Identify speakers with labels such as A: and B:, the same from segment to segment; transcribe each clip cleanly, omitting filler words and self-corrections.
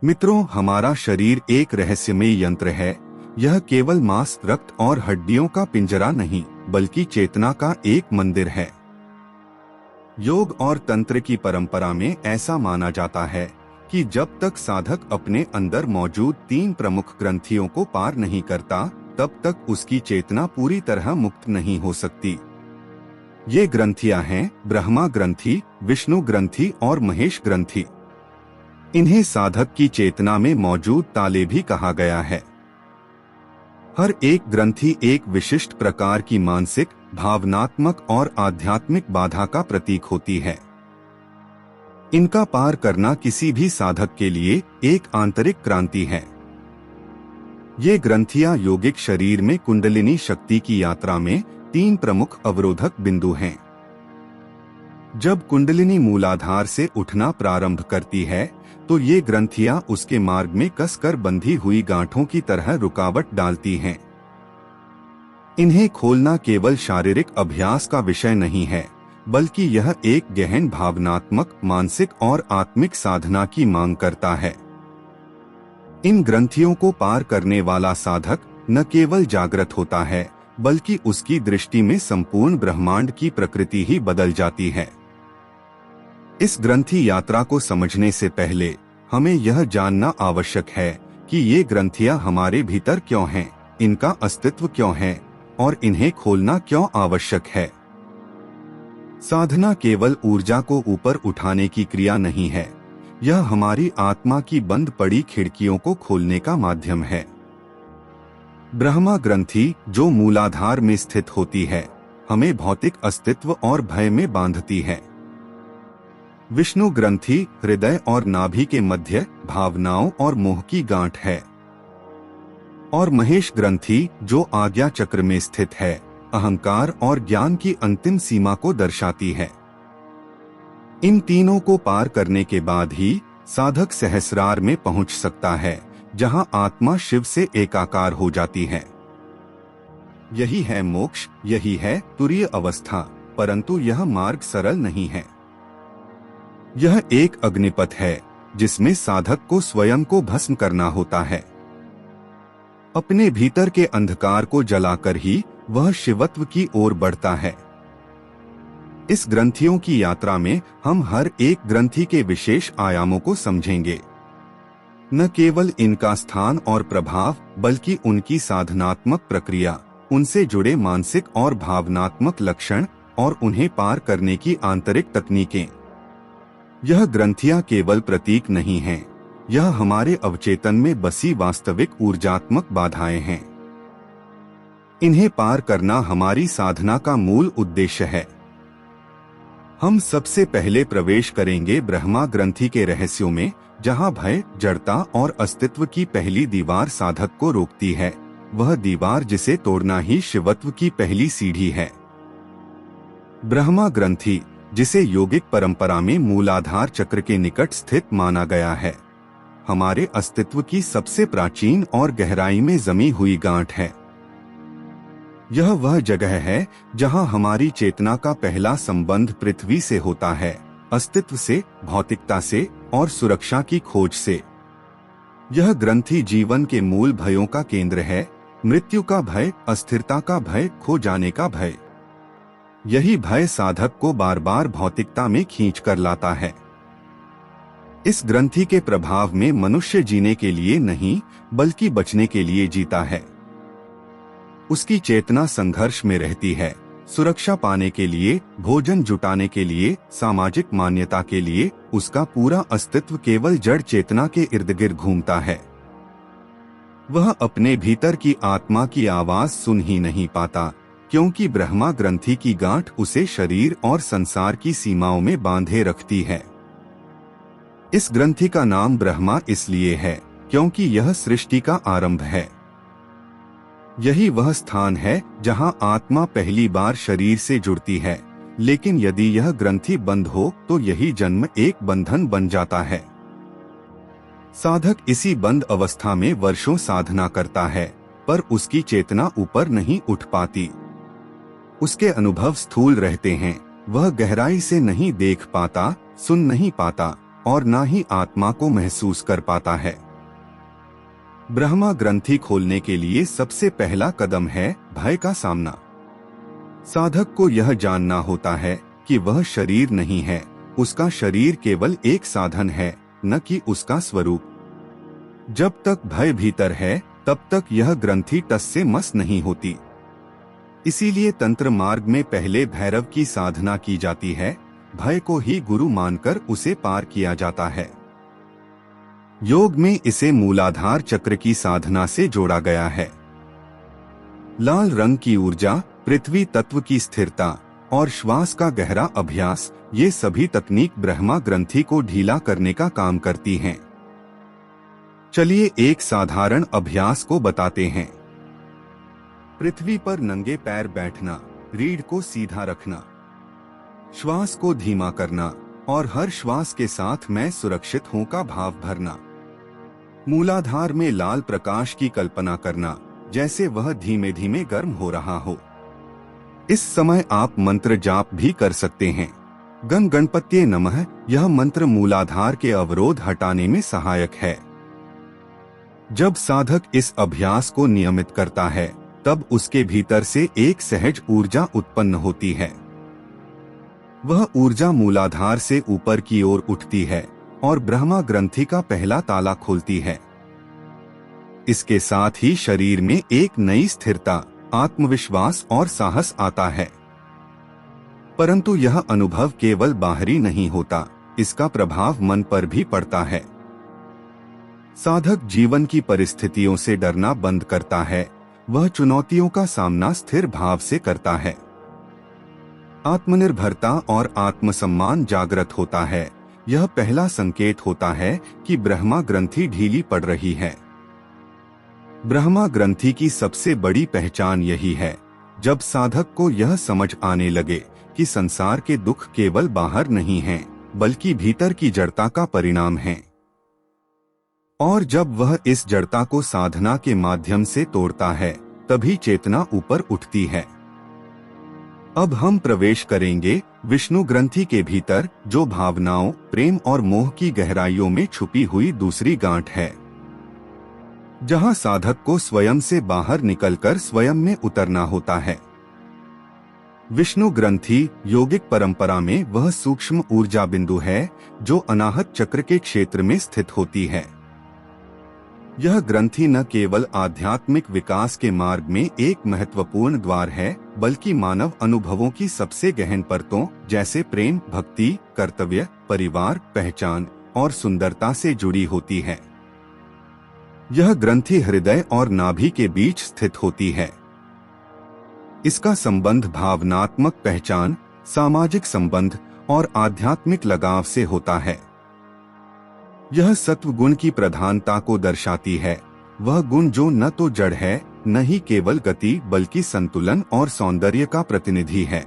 A: मित्रों, हमारा शरीर एक रहस्यमय यंत्र है। यह केवल मांस, रक्त और हड्डियों का पिंजरा नहीं, बल्कि चेतना का एक मंदिर है। योग और तंत्र की परंपरा में ऐसा माना जाता है कि जब तक साधक अपने अंदर मौजूद 3 प्रमुख ग्रंथियों को पार नहीं करता, तब तक उसकी चेतना पूरी तरह मुक्त नहीं हो सकती। ये ग्रंथियां हैं ब्रह्मा ग्रंथि, विष्णु ग्रंथि और महेश ग्रंथि। इन्हें साधक की चेतना में मौजूद ताले भी कहा गया है। हर एक ग्रंथि एक विशिष्ट प्रकार की मानसिक, भावनात्मक और आध्यात्मिक बाधा का प्रतीक होती है। इनका पार करना किसी भी साधक के लिए एक आंतरिक क्रांति है। ये ग्रंथियां योगिक शरीर में कुंडलिनी शक्ति की यात्रा में 3 प्रमुख अवरोधक बिंदु हैं। जब कुंडलिनी मूलाधार से उठना प्रारंभ करती है, तो ये ग्रंथियां उसके मार्ग में कसकर बंधी हुई गांठों की तरह रुकावट डालती हैं। इन्हें खोलना केवल शारीरिक अभ्यास का विषय नहीं है, बल्कि यह एक गहन भावनात्मक, मानसिक और आत्मिक साधना की मांग करता है। इन ग्रंथियों को पार करने वाला साधक न केवल जागृत होता है, बल्कि उसकी दृष्टि में संपूर्ण ब्रह्मांड की प्रकृति ही बदल जाती है। इस ग्रंथि यात्रा को समझने से पहले हमें यह जानना आवश्यक है कि ये ग्रंथियां हमारे भीतर क्यों हैं, इनका अस्तित्व क्यों है और इन्हें खोलना क्यों आवश्यक है। साधना केवल ऊर्जा को ऊपर उठाने की क्रिया नहीं है, यह हमारी आत्मा की बंद पड़ी खिड़कियों को खोलने का माध्यम है। ब्रह्मा ग्रंथि, जो मूलाधार में स्थित होती है, हमें भौतिक अस्तित्व और भय में बांधती है। विष्णु ग्रंथि हृदय और नाभि के मध्य भावनाओं और मोह की गांठ है। और महेश ग्रंथि, जो आज्ञा चक्र में स्थित है, अहंकार और ज्ञान की अंतिम सीमा को दर्शाती है। इन तीनों को पार करने के बाद ही साधक सहस्रार में पहुंच सकता है, जहां आत्मा शिव से एकाकार हो जाती है। यही है मोक्ष, यही है तुरीय अवस्था, परंतु यह मार्ग सरल नहीं है। यह एक अग्निपथ है जिसमें साधक को स्वयं को भस्म करना होता है। अपने भीतर के अंधकार को जलाकर ही वह शिवत्व की ओर बढ़ता है। इस ग्रंथियों की यात्रा में हम हर एक ग्रंथि के विशेष आयामों को समझेंगे। न केवल इनका स्थान और प्रभाव, बल्कि उनकी साधनात्मक प्रक्रिया, उनसे जुड़े मानसिक और भावनात्मक लक्षण और उन्हें पार करने की आंतरिक तकनीकें। यह ग्रंथियां केवल प्रतीक नहीं हैं, यह हमारे अवचेतन में बसी वास्तविक ऊर्जात्मक बाधाएं हैं। इन्हें पार करना हमारी साधना का मूल उद्देश्य है। हम सबसे पहले प्रवेश करेंगे ब्रह्मा ग्रंथि के रहस्यों में, जहां भय, जड़ता और अस्तित्व की पहली दीवार साधक को रोकती है। वह दीवार जिसे तोड़ना ही शिवत्व की पहली सीढ़ी है। ब्रह्मा ग्रंथि, जिसे योगिक परंपरा में मूलाधार चक्र के निकट स्थित माना गया है, हमारे अस्तित्व की सबसे प्राचीन और गहराई में जमी हुई गांठ है। यह वह जगह है जहां हमारी चेतना का पहला संबंध पृथ्वी से होता है, अस्तित्व से, भौतिकता से और सुरक्षा की खोज से। यह ग्रंथि जीवन के मूल भयों का केंद्र है, मृत्यु का भय, अस्थिरता का भय, खो जाने का भय। यही भय साधक को बार बार भौतिकता में खींच कर लाता है। इस ग्रंथि के प्रभाव में मनुष्य जीने के लिए नहीं, बल्कि बचने के लिए जीता है। उसकी चेतना संघर्ष में रहती है, सुरक्षा पाने के लिए, भोजन जुटाने के लिए, सामाजिक मान्यता के लिए। उसका पूरा अस्तित्व केवल जड़ चेतना के इर्द गिर्द घूमता है। वह अपने भीतर की आत्मा की आवाज सुन ही नहीं पाता, क्योंकि ब्रह्मा ग्रंथि की गांठ उसे शरीर और संसार की सीमाओं में बांधे रखती है। इस ग्रंथि का नाम ब्रह्मा इसलिए है क्योंकि यह सृष्टि का आरंभ है। यही वह स्थान है जहां आत्मा पहली बार शरीर से जुड़ती है, लेकिन यदि यह ग्रंथि बंद हो तो यही जन्म एक बंधन बन जाता है। साधक इसी बंद अवस्था में वर्षों साधना करता है, पर उसकी चेतना ऊपर नहीं उठ पाती। उसके अनुभव स्थूल रहते हैं, वह गहराई से नहीं देख पाता, सुन नहीं पाता और ना ही आत्मा को महसूस कर पाता है। ब्रह्मा ग्रंथि खोलने के लिए सबसे पहला कदम है भय का सामना। साधक को यह जानना होता है कि वह शरीर नहीं है, उसका शरीर केवल एक साधन है, न कि उसका स्वरूप। जब तक भय भीतर है तब तक यह ग्रंथि टस से मस नहीं होती। इसीलिए तंत्र मार्ग में पहले भैरव की साधना की जाती है, भय को ही गुरु मानकर उसे पार किया जाता है। योग में इसे मूलाधार चक्र की साधना से जोड़ा गया है। लाल रंग की ऊर्जा, पृथ्वी तत्व की स्थिरता और श्वास का गहरा अभ्यास, ये सभी तकनीक ब्रह्मा ग्रंथि को ढीला करने का काम करती हैं। चलिए एक साधारण अभ्यास को बताते हैं। पृथ्वी पर नंगे पैर बैठना, रीढ़ को सीधा रखना, श्वास को धीमा करना और हर श्वास के साथ मैं सुरक्षित हूं का भाव भरना। मूलाधार में लाल प्रकाश की कल्पना करना, जैसे वह धीमे धीमे गर्म हो रहा हो। इस समय आप मंत्र जाप भी कर सकते हैं। गण गणपत्ये नमः, यह मंत्र मूलाधार के अवरोध हटाने में सहायक है। जब साधक इस अभ्यास को नियमित करता है तब उसके भीतर से एक सहज ऊर्जा उत्पन्न होती है। वह ऊर्जा मूलाधार से ऊपर की ओर उठती है और ब्रह्मा ग्रंथि का पहला ताला खोलती है। इसके साथ ही शरीर में एक नई स्थिरता, आत्मविश्वास और साहस आता है। परंतु यह अनुभव केवल बाहरी नहीं होता, इसका प्रभाव मन पर भी पड़ता है। साधक जीवन की परिस्थितियों से डरना बंद करता है, वह चुनौतियों का सामना स्थिर भाव से करता है। आत्मनिर्भरता और आत्मसम्मान जागृत होता है। यह पहला संकेत होता है कि ब्रह्मा ग्रंथि ढीली पड़ रही है। ब्रह्मा ग्रंथि की सबसे बड़ी पहचान यही है, जब साधक को यह समझ आने लगे कि संसार के दुख केवल बाहर नहीं हैं, बल्कि भीतर की जड़ता का परिणाम हैं। और जब वह इस जड़ता को साधना के माध्यम से तोड़ता है, तभी चेतना ऊपर उठती है। अब हम प्रवेश करेंगे विष्णु ग्रंथि के भीतर, जो भावनाओं, प्रेम और मोह की गहराइयों में छुपी हुई दूसरी गांठ है, जहां साधक को स्वयं से बाहर निकलकर स्वयं में उतरना होता है। विष्णु ग्रंथि योगिक परंपरा में वह सूक्ष्म ऊर्जा बिंदु है जो अनाहत चक्र के क्षेत्र में स्थित होती है। यह ग्रंथि न केवल आध्यात्मिक विकास के मार्ग में एक महत्वपूर्ण द्वार है, बल्कि मानव अनुभवों की सबसे गहन परतों जैसे प्रेम, भक्ति, कर्तव्य, परिवार, पहचान और सुंदरता से जुड़ी होती है। यह ग्रंथि हृदय और नाभि के बीच स्थित होती है। इसका संबंध भावनात्मक पहचान, सामाजिक संबंध और आध्यात्मिक लगाव से होता है। यह सत्व गुण की प्रधानता को दर्शाती है, वह गुण जो न तो जड़ है, न ही केवल गति बल्कि संतुलन और सौंदर्य का प्रतिनिधि है।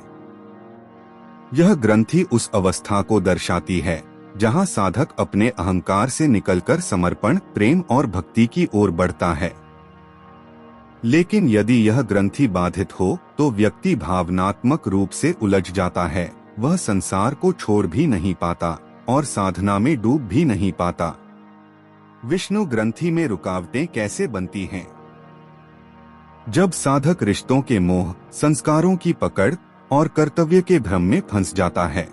A: यह ग्रंथि उस अवस्था को दर्शाती है जहां साधक अपने अहंकार से निकलकर समर्पण, प्रेम और भक्ति की ओर बढ़ता है। लेकिन यदि यह ग्रंथि बाधित हो तो व्यक्ति भावनात्मक रूप से उलझ जाता है, वह संसार को छोड़ भी नहीं पाता और साधना में डूब भी नहीं पाता। विष्णु ग्रंथि में रुकावटें कैसे बनती हैं? जब साधक रिश्तों के मोह, संस्कारों की पकड़ और कर्तव्य के भ्रम में फंस जाता है,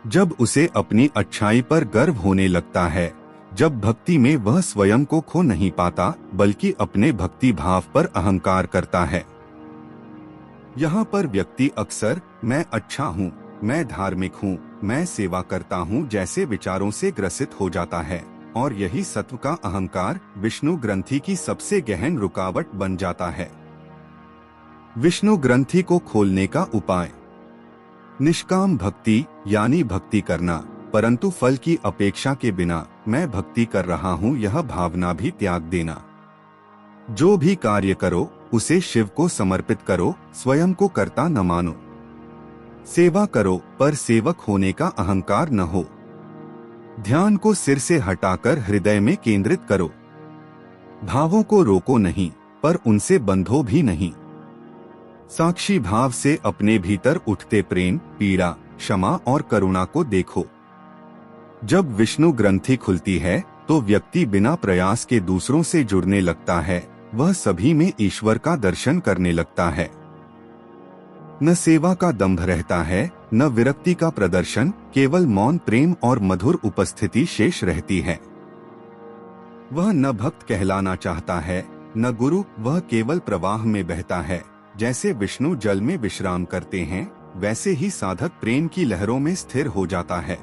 A: जब उसे अपनी अच्छाई पर गर्व होने लगता है, जब भक्ति में वह स्वयं को खो नहीं पाता बल्कि अपने भक्ति भाव पर अहंकार करता है। यहाँ पर व्यक्ति अक्सर मैं अच्छा हूँ, मैं धार्मिक हूँ, मैं सेवा करता हूँ जैसे विचारों से ग्रसित हो जाता है, और यही सत्व का अहंकार विष्णु ग्रंथि की सबसे गहन रुकावट बन जाता है। विष्णु ग्रंथि को खोलने का उपाय: निष्काम भक्ति यानी भक्ति करना परंतु फल की अपेक्षा के बिना मैं भक्ति कर रहा हूँ यह भावना भी त्याग देना। जो भी कार्य करो उसे शिव को समर्पित करो, स्वयं को कर्ता न मानो। सेवा करो पर सेवक होने का अहंकार न हो। ध्यान को सिर से हटाकर हृदय में केंद्रित करो। भावों को रोको नहीं पर उनसे बंधो भी नहीं। साक्षी भाव से अपने भीतर उठते प्रेम, पीड़ा, क्षमा और करुणा को देखो। जब विष्णु ग्रंथि खुलती है तो व्यक्ति बिना प्रयास के दूसरों से जुड़ने लगता है, वह सभी में ईश्वर का दर्शन करने लगता है। न सेवा का दंभ रहता है, न विरक्ति का प्रदर्शन, केवल मौन प्रेम और मधुर उपस्थिति शेष रहती है। वह न भक्त कहलाना चाहता है न गुरु, वह केवल प्रवाह में बहता है। जैसे विष्णु जल में विश्राम करते हैं, वैसे ही साधक प्रेम की लहरों में स्थिर हो जाता है।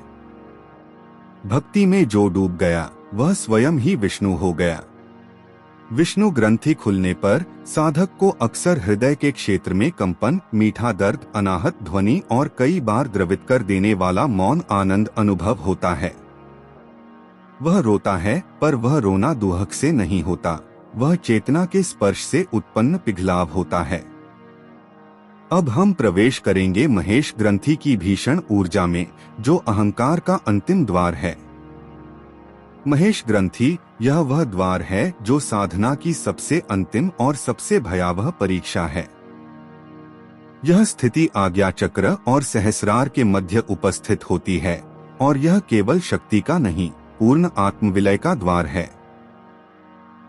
A: भक्ति में जो डूब गया वह स्वयं ही विष्णु हो गया। विष्णु ग्रंथि खुलने पर साधक को अक्सर हृदय के क्षेत्र में कंपन, मीठा दर्द, अनाहत ध्वनि और कई बार द्रवित कर देने वाला मौन आनंद अनुभव होता है। वह रोता है, पर वह रोना दुहक से नहीं होता, वह चेतना के स्पर्श से उत्पन्न पिघलाव होता है। अब हम प्रवेश करेंगे महेश ग्रंथि की भीषण ऊर्जा में, जो अहंकार का अंतिम द्वार है। महेश ग्रंथि यह वह द्वार है जो साधना की सबसे अंतिम और सबसे भयावह परीक्षा है। यह स्थिति आज्ञा चक्र और सहस्रार के मध्य उपस्थित होती है और यह केवल शक्ति का नहीं, पूर्ण आत्मविलय का द्वार है।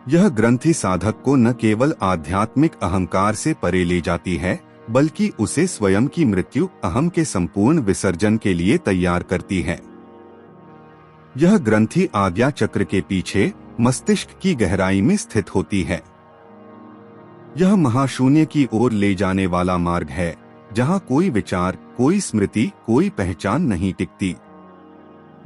A: यह ग्रंथि साधक को न केवल आध्यात्मिक अहंकार से परे ले जाती है, बल्कि उसे स्वयं की मृत्यु अहम के संपूर्ण विसर्जन के लिए तैयार करती है। यह ग्रंथि आज्ञा चक्र के पीछे मस्तिष्क की गहराई में स्थित होती है। यह महाशून्य की ओर ले जाने वाला मार्ग है, जहाँ कोई विचार, कोई स्मृति, कोई पहचान नहीं टिकती।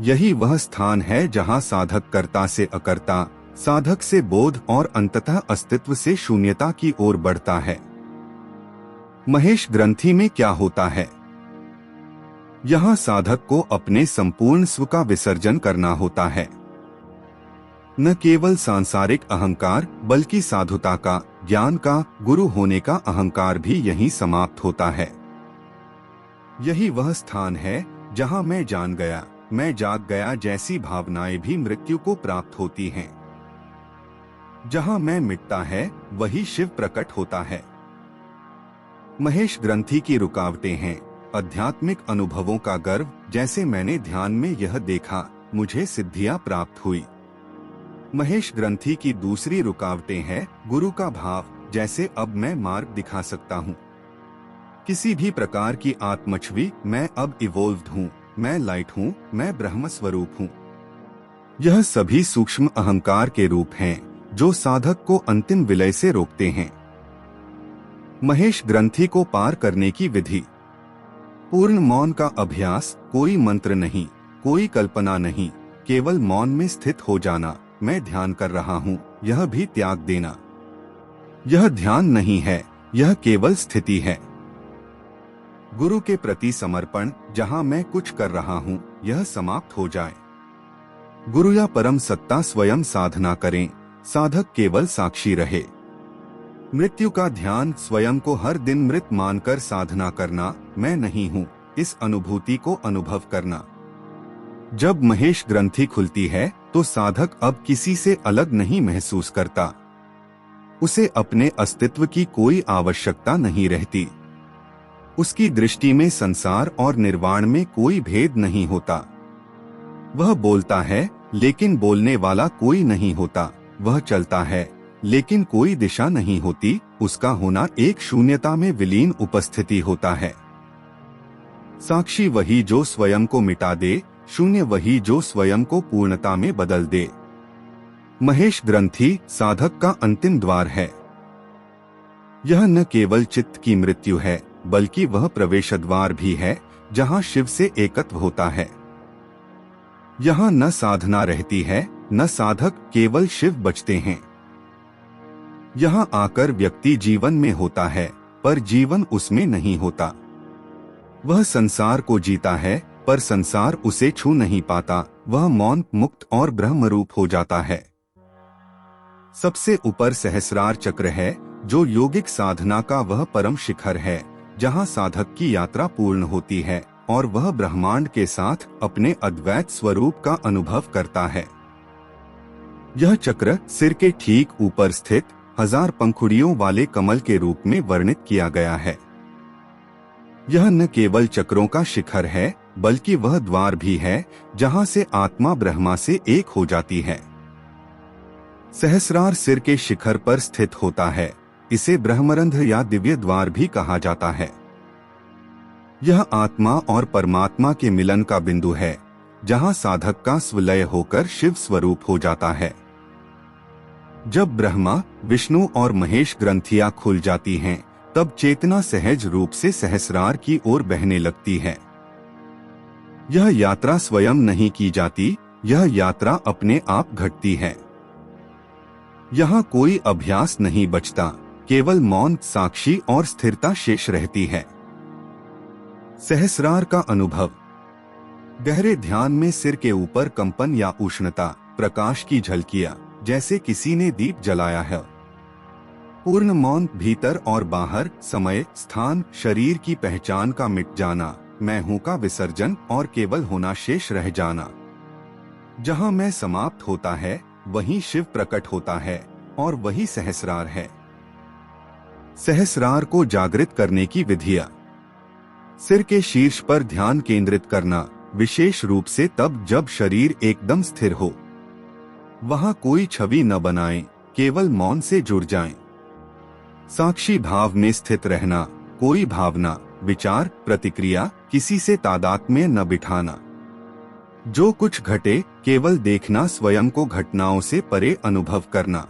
A: यही वह स्थान है जहाँ साधक कर्ता से अकर्ता, साधक से बोध और अंततः अस्तित्व से शून्यता की ओर बढ़ता है। महेश ग्रंथि में क्या होता है? यहाँ साधक को अपने संपूर्ण स्व का विसर्जन करना होता है। न केवल सांसारिक अहंकार, बल्कि साधुता का, ज्ञान का, गुरु होने का अहंकार भी यहीं समाप्त होता है। यही वह स्थान है जहाँ मैं जान गया, मैं जाग गया जैसी भावनाएं भी मृत्यु को प्राप्त होती हैं। जहाँ मैं मिटता है वही शिव प्रकट होता है। महेश ग्रंथि की रुकावटें हैं आध्यात्मिक अनुभवों का गर्व, जैसे मैंने ध्यान में यह देखा, मुझे सिद्धियां प्राप्त हुई। महेश ग्रंथि की दूसरी रुकावटें हैं गुरु का भाव, जैसे अब मैं मार्ग दिखा सकता हूँ। किसी भी प्रकार की आत्मछवि, मैं अब इवोल्व्ड हूँ, मैं लाइट हूँ, मैं ब्रह्म स्वरूप हूँ। यह सभी सूक्ष्म अहंकार के रूप हैं जो साधक को अंतिम विलय से रोकते हैं। महेश ग्रंथि को पार करने की विधि। पूर्ण मौन का अभ्यास, कोई मंत्र नहीं, कोई कल्पना नहीं, केवल मौन में स्थित हो जाना। मैं ध्यान कर रहा हूँ, यह भी त्याग देना। यह ध्यान नहीं है, यह केवल स्थिति है। गुरु के प्रति समर्पण, जहाँ मैं कुछ कर रहा हूँ यह समाप्त हो जाए। गुरु या परम सत्ता स्वयं साधना करें, साधक केवल साक्षी रहे। मृत्यु का ध्यान, स्वयं को हर दिन मृत मानकर साधना करना, मैं नहीं हूँ, इस अनुभूति को अनुभव करना। जब महेश ग्रंथि खुलती है तो साधक अब किसी से अलग नहीं महसूस करता। उसे अपने अस्तित्व की कोई आवश्यकता नहीं रहती। उसकी दृष्टि में संसार और निर्वाण में कोई भेद नहीं होता। वह बोलता है लेकिन बोलने वाला कोई नहीं होता। वह चलता है लेकिन कोई दिशा नहीं होती। उसका होना एक शून्यता में विलीन उपस्थिति होता है। साक्षी वही जो स्वयं को मिटा दे, शून्य वही जो स्वयं को पूर्णता में बदल दे। महेश ग्रंथि साधक का अंतिम द्वार है। यह न केवल चित्त की मृत्यु है, बल्कि वह प्रवेश द्वार भी है जहाँ शिव से एकत्व होता है। यहाँ न साधना रहती है, न साधक, केवल शिव बचते हैं। यहाँ आकर व्यक्ति जीवन में होता है, पर जीवन उसमें नहीं होता। वह संसार को जीता है, पर संसार उसे छू नहीं पाता। वह मौन, मुक्त और ब्रह्मरूप हो जाता है। सबसे ऊपर सहस्रार चक्र है, जो योगिक साधना का वह परम शिखर है, जहाँ साधक की यात्रा पूर्ण होती है और वह ब्रह्मांड के साथ अपने अद्वैत स्वरूप का अनुभव करता है। यह चक्र सिर के ठीक ऊपर स्थित 1000 पंखुड़ियों वाले कमल के रूप में वर्णित किया गया है। यह न केवल चक्रों का शिखर है, बल्कि वह द्वार भी है जहां से आत्मा ब्रह्मा से एक हो जाती है। सहस्रार सिर के शिखर पर स्थित होता है। इसे ब्रह्मरंध्र या दिव्य द्वार भी कहा जाता है। यह आत्मा और परमात्मा के मिलन का बिंदु है, जहां साधक का स्वलय होकर शिव स्वरूप हो जाता है। जब ब्रह्मा, विष्णु और महेश ग्रंथियां खुल जाती हैं, तब चेतना सहज रूप से सहस्रार की ओर बहने लगती है। यह यात्रा स्वयं नहीं की जाती, यह यात्रा अपने आप घटती है। यहाँ कोई अभ्यास नहीं बचता, केवल मौन, साक्षी और स्थिरता शेष रहती है। सहस्रार का अनुभव। गहरे ध्यान में सिर के ऊपर कंपन या उष्णता, प्रकाश की झलकियां, जैसे किसी ने दीप जलाया है। पूर्ण मौन, भीतर और बाहर, समय, स्थान, शरीर की पहचान का मिट जाना, मैं हूं का विसर्जन और केवल होना शेष रह जाना। जहां मैं समाप्त होता है, वहीं शिव प्रकट होता है और वही सहस्रार है। सहस्रार को जागृत करने की विधियां। सिर के शीर्ष पर ध्यान केंद्रित करना, विशेष रूप से तब जब शरीर एकदम स्थिर हो। वहां कोई छवि न बनाएं, केवल मौन से जुड़ जाएं। साक्षी भाव में स्थित रहना, कोई भावना, विचार, प्रतिक्रिया, किसी से तादात्म्य न बिठाना। जो कुछ घटे केवल देखना, स्वयं को घटनाओं से परे अनुभव करना।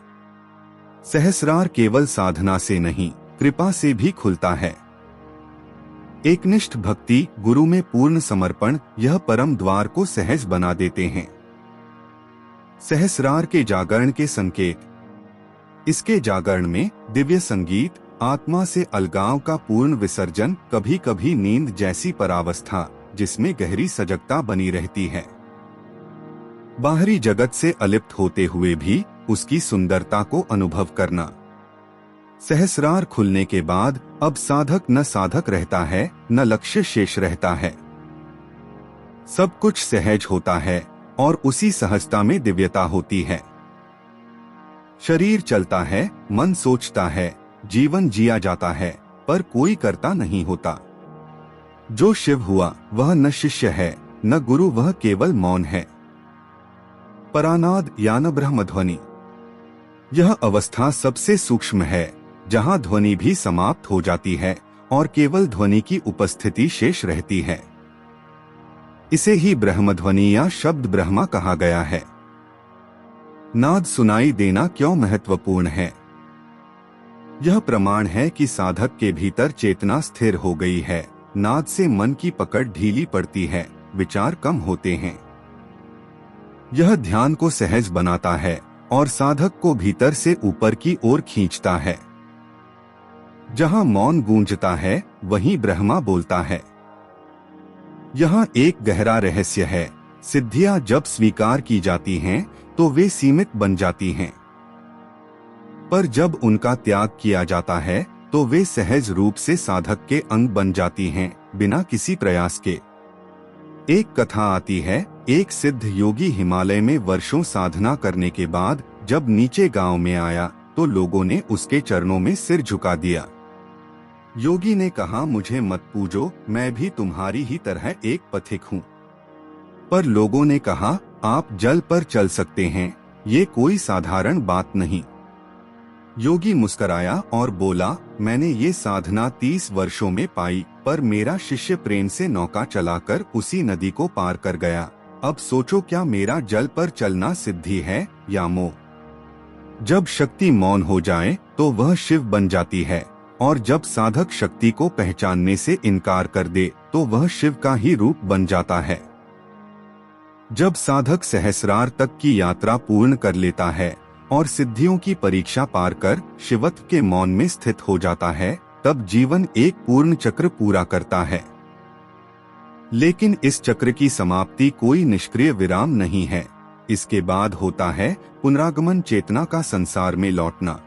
A: सहस्रार केवल साधना से नहीं, कृपा से भी खुलता है। एकनिष्ठ भक्ति, गुरु में पूर्ण समर्पण, यह परम द्वार को सहज बना देते हैं। सहस्रार के जागरण के संकेत। इसके जागरण में दिव्य संगीत, आत्मा से अलगाव का पूर्ण विसर्जन, कभी कभी नींद जैसी परावस्था जिसमें गहरी सजगता बनी रहती है। बाहरी जगत से अलिप्त होते हुए भी उसकी सुंदरता को अनुभव करना। सहस्रार खुलने के बाद अब साधक न साधक रहता है, न लक्ष्य शेष रहता है। सब कुछ सहज होता है और उसी सहजता में दिव्यता होती है। शरीर चलता है, मन सोचता है, जीवन जिया जाता है, पर कोई कर्ता नहीं होता। जो शिव हुआ वह न शिष्य है, न गुरु, वह केवल मौन है। परानाद या न ब्रह्मध्वनि। यह अवस्था सबसे सूक्ष्म है, जहां ध्वनि भी समाप्त हो जाती है और केवल ध्वनि की उपस्थिति शेष रहती है। इसे ही ब्रह्मध्वनि या शब्द ब्रह्मा कहा गया है। नाद सुनाई देना क्यों महत्वपूर्ण है? यह प्रमाण है कि साधक के भीतर चेतना स्थिर हो गई है। नाद से मन की पकड़ ढीली पड़ती है, विचार कम होते हैं। यह ध्यान को सहज बनाता है और साधक को भीतर से ऊपर की ओर खींचता है। जहां मौन गूंजता है, वहीं ब्रह्मा बोलता है। यहाँ एक गहरा रहस्य है। सिद्धियां जब स्वीकार की जाती हैं, तो वे सीमित बन जाती हैं, पर जब उनका त्याग किया जाता है, तो वे सहज रूप से साधक के अंग बन जाती हैं, बिना किसी प्रयास के। एक कथा आती है, एक सिद्ध योगी हिमालय में वर्षों साधना करने के बाद जब नीचे गांव में आया, तो लोगों ने उसके चरणों में सिर झुका दिया। योगी ने कहा, मुझे मत पूजो, मैं भी तुम्हारी ही तरह एक पथिक हूँ। पर लोगों ने कहा, आप जल पर चल सकते हैं, ये कोई साधारण बात नहीं। योगी मुस्कराया और बोला, मैंने ये साधना 30 वर्षों में पाई, पर मेरा शिष्य प्रेम से नौका चलाकर उसी नदी को पार कर गया। अब सोचो, क्या मेरा जल पर चलना सिद्धि है या मोह? जब शक्ति मौन हो जाए, तो वह शिव बन जाती है, और जब साधक शक्ति को पहचानने से इनकार कर दे, तो वह शिव का ही रूप बन जाता है। जब साधक सहस्रार तक की यात्रा पूर्ण कर लेता है और सिद्धियों की परीक्षा पार कर शिवत्व के मौन में स्थित हो जाता है, तब जीवन एक पूर्ण चक्र पूरा करता है। लेकिन इस चक्र की समाप्ति कोई निष्क्रिय विराम नहीं है। इसके बाद होता है पुनरागमन, चेतना का संसार में लौटना।